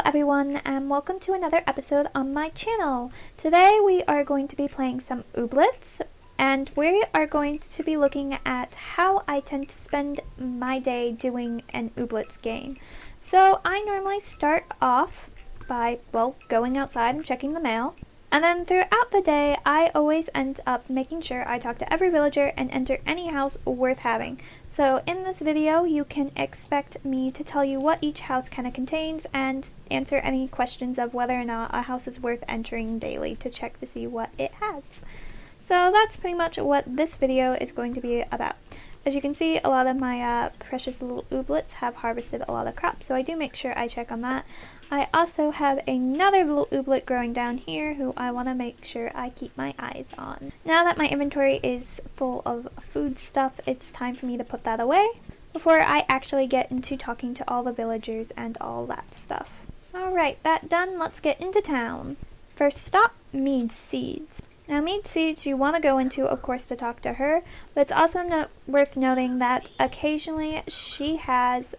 everyone, and welcome to another episode on my channel. Today we are going to be playing some Ooblets, and we are going to be looking at how I tend to spend my day doing an Ooblets game. So I normally start off by, going outside and checking the mail. And then throughout the day, I always end up making sure I talk to every villager and enter any house worth having. So in this video, you can expect me to tell you what each house kind of contains and answer any questions of whether or not a house is worth entering daily to check to see what it has. So that's pretty much what this video is going to be about. As you can see, a lot of my precious little ooblets have harvested a lot of crops, so I do make sure I check on that. I also have another little ooblet growing down here who I want to make sure I keep my eyes on. Now that my inventory is full of food stuff, it's time for me to put that away before I actually get into talking to all the villagers and all that stuff. Alright, that done, let's get into town. First stop, Mead Seeds. Now Mead Seeds you want to go into, of course, to talk to her, but it's also worth noting that occasionally she has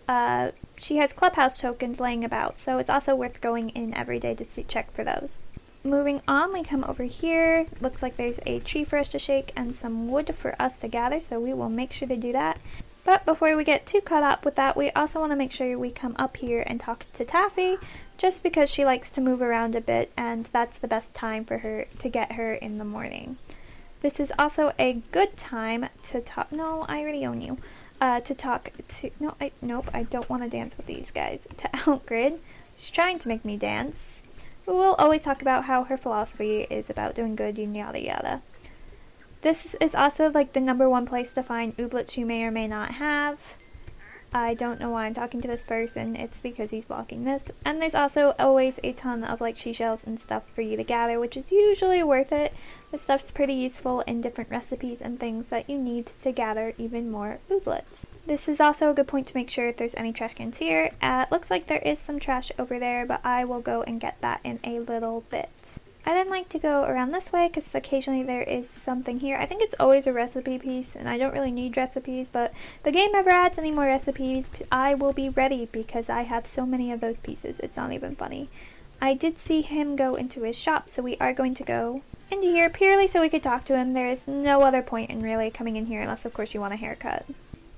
clubhouse tokens laying about, so it's also worth going in every day to check for those. Moving on, we come over here. Looks like there's a tree for us to shake and some wood for us to gather, so we will make sure to do that. But before we get too caught up with that, we also want to make sure we come up here and talk to Taffy, just because she likes to move around a bit, and that's the best time for her to get her in the morning. This is also a good time to talk. No, I already own you. To talk to, nope, I don't want to dance with these guys. To Outgrid, she's trying to make me dance. We'll always talk about how her philosophy is about doing good and yada yada. This is also like the #1 place to find ooblets you may or may not have. I don't know why I'm talking to this person, it's because he's blocking this. And there's also always a ton of like seashells and stuff for you to gather, which is usually worth it. This stuff's pretty useful in different recipes and things that you need to gather even more ooblets. This is also a good point to make sure if there's any trash cans here. It looks like there is some trash over there, but I will go and get that in a little bit. I then like to go around this way because occasionally there is something here. I think it's always a recipe piece, and I don't really need recipes, but if the game ever adds any more recipes, I will be ready because I have so many of those pieces. It's not even funny. I did see him go into his shop, so we are going to go into here purely so we could talk to him. There is no other point in really coming in here unless, of course, you want a haircut.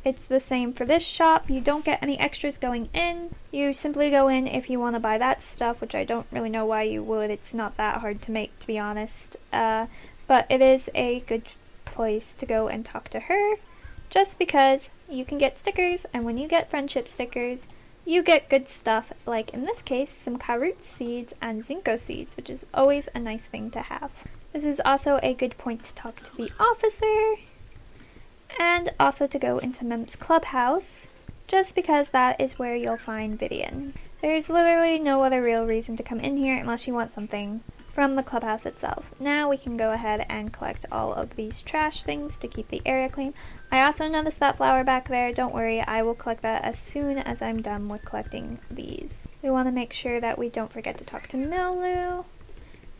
It's the same for this shop. You don't get any extras going in. You simply go in if you want to buy that stuff, which I don't really know why you would. It's not that hard to make, to be honest. But it is a good place to go and talk to her, just because you can get stickers, and when you get friendship stickers, you get good stuff, like in this case, some carrot seeds and zinco seeds, which is always a nice thing to have. This is also a good point to talk to the officer, and also to go into Mem's clubhouse, just because that is where you'll find Vivian. There's literally no other real reason to come in here unless you want something from the clubhouse itself. Now we can go ahead and collect all of these trash things to keep the area clean. I also noticed that flower back there. Don't worry, I will collect that as soon as I'm done with collecting these. We want to make sure that we don't forget to talk to Milu,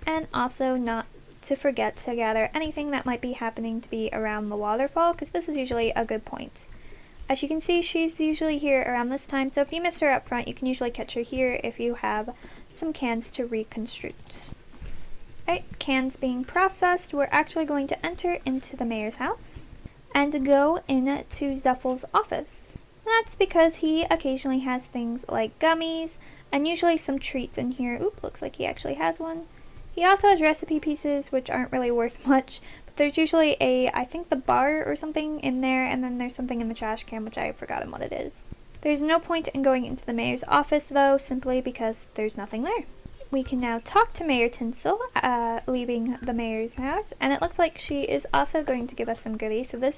and also not to forget to gather anything that might be happening to be around the waterfall, because this is usually a good point. As you can see, she's usually here around this time, so if you miss her up front, you can usually catch her here if you have some cans to reconstruct. Alright, cans being processed, we're actually going to enter into the mayor's house and go into Zuffel's office. That's because he occasionally has things like gummies and usually some treats in here. Oop, looks like he actually has one. He also has recipe pieces, which aren't really worth much, but there's usually I think the bar or something in there, and then there's something in the trash can, which I've forgotten what it is. There's no point in going into the mayor's office, though, simply because there's nothing there. We can now talk to Mayor Tinsel, leaving the mayor's house, and it looks like she is also going to give us some goodies, so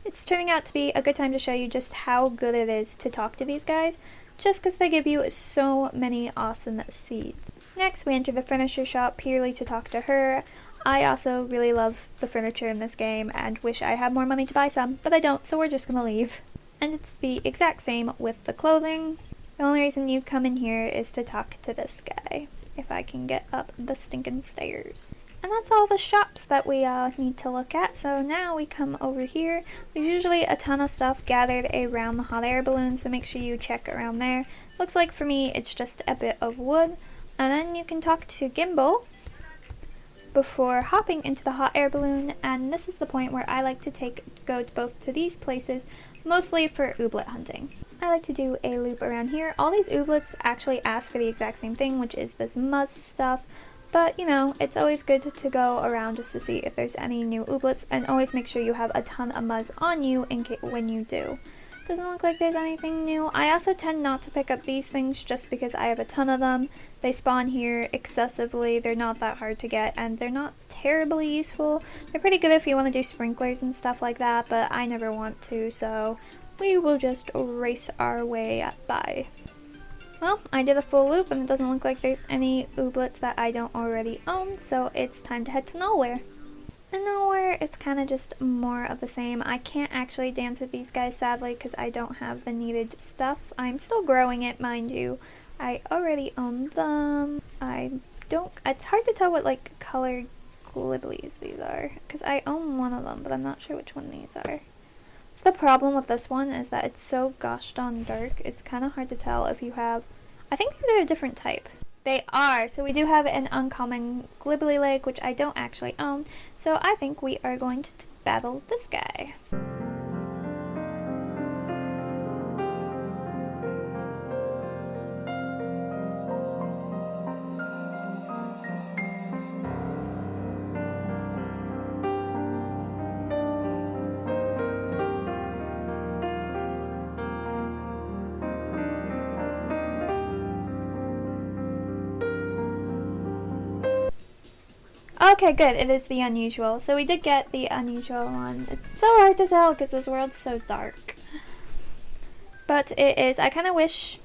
it's turning out to be a good time to show you just how good it is to talk to these guys, just because they give you so many awesome seeds. Next, we enter the furniture shop purely to talk to her. I also really love the furniture in this game and wish I had more money to buy some, but I don't, so we're just gonna leave. And it's the exact same with the clothing. The only reason you come in here is to talk to this guy, if I can get up the stinking stairs. And that's all the shops that we need to look at. So now we come over here. There's usually a ton of stuff gathered around the hot air balloon, so make sure you check around there. Looks like for me it's just a bit of wood. And then you can talk to Gimbal before hopping into the hot air balloon, and this is the point where I like to go both to these places, mostly for ooblet hunting. I like to do a loop around here. All these ooblets actually ask for the exact same thing, which is this muzz stuff. But, you know, it's always good to go around just to see if there's any new ooblets, and always make sure you have a ton of muzz on you when you do. Doesn't look like there's anything new. I also tend not to pick up these things just because I have a ton of them. They spawn here excessively. They're not that hard to get, and they're not terribly useful. They're pretty good if you want to do sprinklers and stuff like that, but I never want to, so we will just race our way by. Well, I did a full loop, and it doesn't look like there's any ooblets that I don't already own, so it's time to head to Nowhere. And Nowhere, it's kind of just more of the same. I can't actually dance with these guys, sadly, because I don't have the needed stuff. I'm still growing it, mind you. I already own them. It's hard to tell what, like, color glibblies these are, because I own one of them, but I'm not sure which one these are. It's the problem with this one is that it's so gosh darn dark. It's kind of hard to tell if you have... I think these are a different type. They are. So we do have an uncommon glibbly leg, which I don't actually own. So I think we are going to battle this guy. Okay, good. It is the unusual. So we did get the unusual one. It's so hard to tell because this world's so dark. But it is. I kind of wish...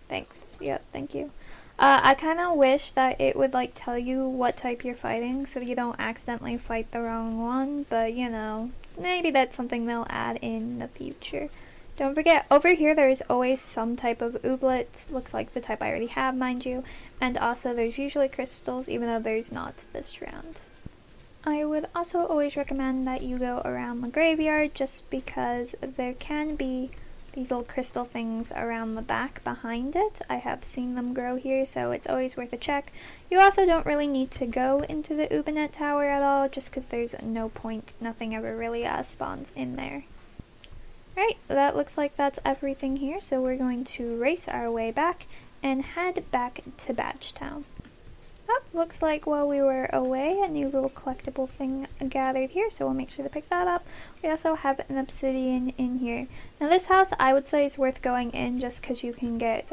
Thanks. Yep, thank you. I kind of wish that it would, like, tell you what type you're fighting so you don't accidentally fight the wrong one. But, you know, maybe that's something they'll add in the future. Don't forget, over here there is always some type of ooblet. Looks like the type I already have, mind you. And also there's usually crystals, even though there's not this round. I would also always recommend that you go around the graveyard just because there can be these little crystal things around the back behind it. I have seen them grow here, so it's always worth a check. You also don't really need to go into the Ooblets Tower at all, just because there's no point. Nothing ever really spawns in there. Right, that looks like that's everything here, so we're going to race our way back and head back to Badgetown. Oh, looks like while we were away, a new little collectible thing gathered here, so we'll make sure to pick that up. We also have an obsidian in here. Now this house, I would say, is worth going in just because you can get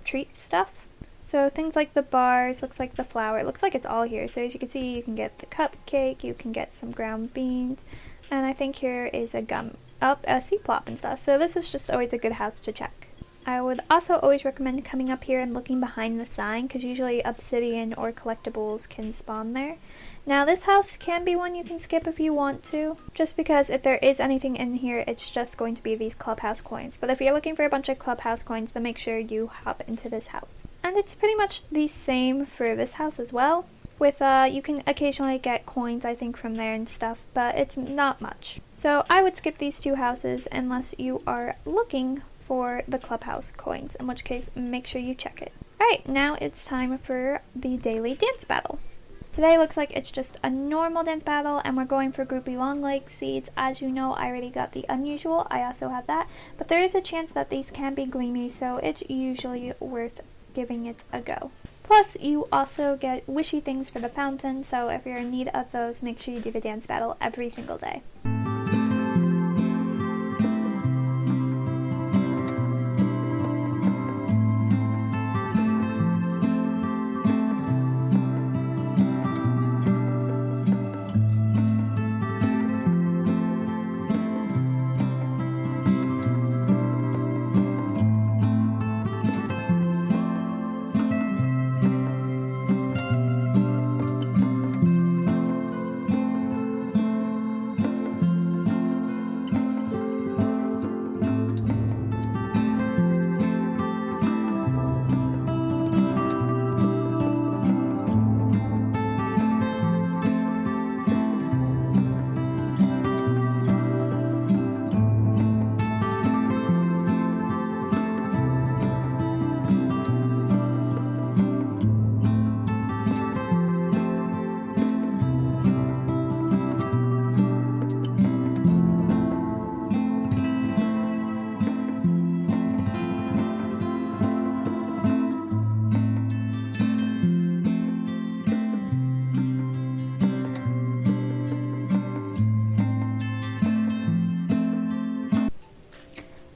treat stuff. So things like the bars, looks like the flour, it looks like it's all here. So as you can see, you can get the cupcake, you can get some ground beans, and I think here is a seed plop and stuff. So this is just always a good house to check. I would also always recommend coming up here and looking behind the sign because usually obsidian or collectibles can spawn there. Now this house can be one you can skip if you want to, just because if there is anything in here, it's just going to be these clubhouse coins. But if you're looking for a bunch of clubhouse coins, then make sure you hop into this house. And it's pretty much the same for this house as well. With you can occasionally get coins, I think, from there and stuff, but it's not much. So I would skip these two houses unless you are looking for the clubhouse coins, in which case make sure you check it. Alright, now it's time for the daily dance battle. Today looks like it's just a normal dance battle, and we're going for groupie long leg seeds. As you know, I already got the unusual, I also have that, but there is a chance that these can be gleamy, so it's usually worth giving it a go. Plus, you also get wishy things for the fountain, so if you're in need of those, make sure you do the dance battle every single day.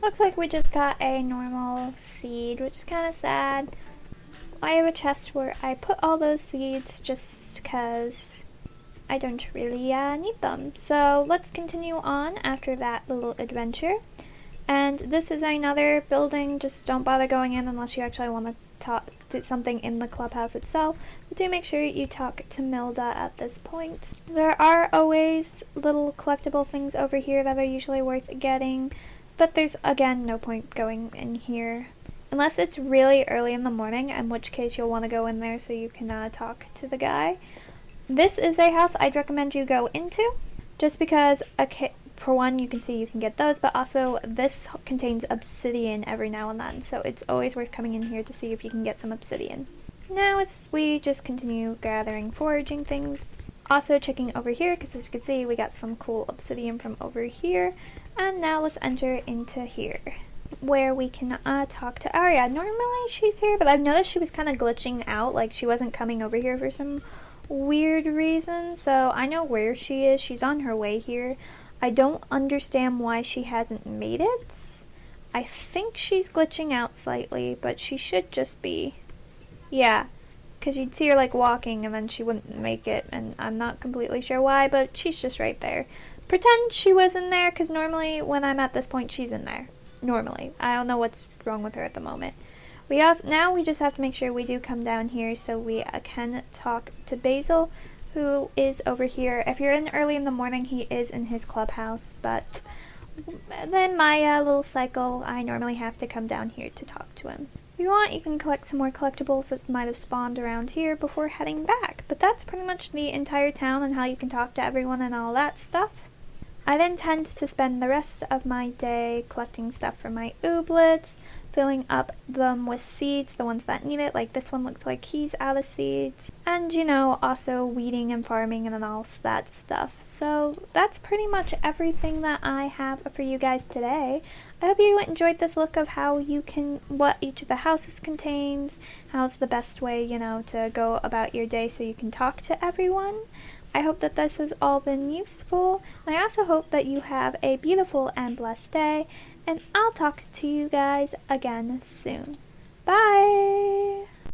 Looks like we just got a normal seed, which is kind of sad. I have a chest where I put all those seeds just because I don't really need them. So let's continue on after that little adventure. And this is another building. Just don't bother going in unless you actually want to talk to something in the clubhouse itself. But do make sure you talk to Milda at this point. There are always little collectible things over here that are usually worth getting. But there's, again, no point going in here. Unless it's really early in the morning, in which case you'll want to go in there so you can talk to the guy. This is a house I'd recommend you go into, just because, for one, you can see you can get those, but also this contains obsidian every now and then, so it's always worth coming in here to see if you can get some obsidian. Now we just continue gathering foraging things. Also checking over here, because as you can see, we got some cool obsidian from over here. And now let's enter into here, where we can talk to Aria. Normally she's here, but I've noticed she was kind of glitching out, like she wasn't coming over here for some weird reason. So I know where she is. She's on her way here. I don't understand why she hasn't made it. I think she's glitching out slightly, but she should just be. Yeah, because you'd see her like walking and then she wouldn't make it, and I'm not completely sure why, but she's just right there. Pretend she was in there, because normally when I'm at this point, she's in there. Normally. I don't know what's wrong with her at the moment. Now we just have to make sure we do come down here so we can talk to Basil, who is over here. If you're in early in the morning, he is in his clubhouse, but then my little cycle, I normally have to come down here to talk to him. If you want, you can collect some more collectibles that might have spawned around here before heading back, but that's pretty much the entire town and how you can talk to everyone and all that stuff. I then tend to spend the rest of my day collecting stuff for my ooblets, filling up them with seeds, the ones that need it, like this one looks like he's out of seeds, and you know, also weeding and farming and all that stuff. So that's pretty much everything that I have for you guys today. I hope you enjoyed this look of how you can, what each of the houses contains, how's the best way, you know, to go about your day so you can talk to everyone. I hope that this has all been useful, and I also hope that you have a beautiful and blessed day, and I'll talk to you guys again soon. Bye!